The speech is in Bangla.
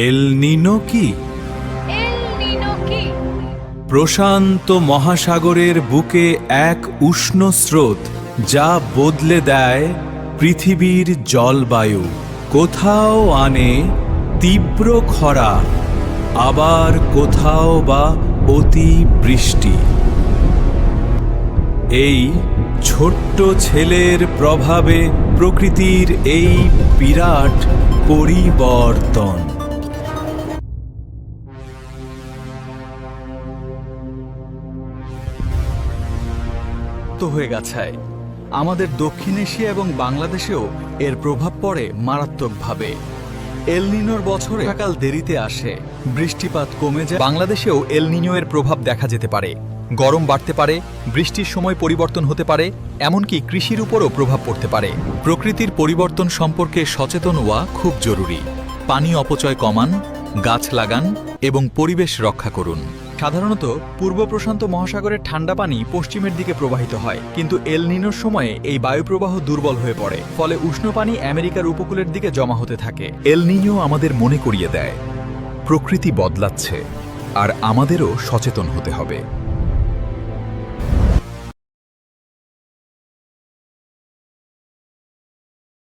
এল নিনো কি? এল নিনো কি? প্রশান্ত মহাসাগরের বুকে এক উষ্ণ স্রোত যা বদলে দেয় পৃথিবীর জলবায়ু। কোথাও আনে তীব্র খরা, আবার কোথাও বা অতি বৃষ্টি। এই ছোট্ট ছেলের প্রভাবে প্রকৃতির এই বিরাট পরিবর্তন। হয়ে গেছে আমাদের দক্ষিণ এশিয়া এবং বাংলাদেশেও এর প্রভাব পড়ে মারাত্মকভাবে। এল নিনোর বছরে সকাল দেরিতে আসে, বৃষ্টিপাত কমে যায়। বাংলাদেশেও এল নিনো এর প্রভাব দেখা যেতে পারে। গরম বাড়তে পারে, বৃষ্টির সময় পরিবর্তন হতে পারে, এমনকি কৃষির উপরও প্রভাব পড়তে পারে। প্রকৃতির পরিবর্তন সম্পর্কে সচেতন হওয়া খুব জরুরি। পানি অপচয় কমান, গাছ লাগান এবং পরিবেশ রক্ষা করুন। সাধারণত পূর্ব প্রশান্ত মহাসাগরের ঠান্ডা পানি পশ্চিমের দিকে প্রবাহিত হয়, কিন্তু এল নিনোর সময়ে এই বায়ুপ্রবাহ দুর্বল হয়ে পড়ে, ফলে উষ্ণ পানি আমেরিকার উপকূলের দিকে জমা হতে থাকে। এল নিনো আমাদের মনে করিয়ে দেয় প্রকৃতি বদলাচ্ছে, আর আমাদেরও সচেতন হতে হবে।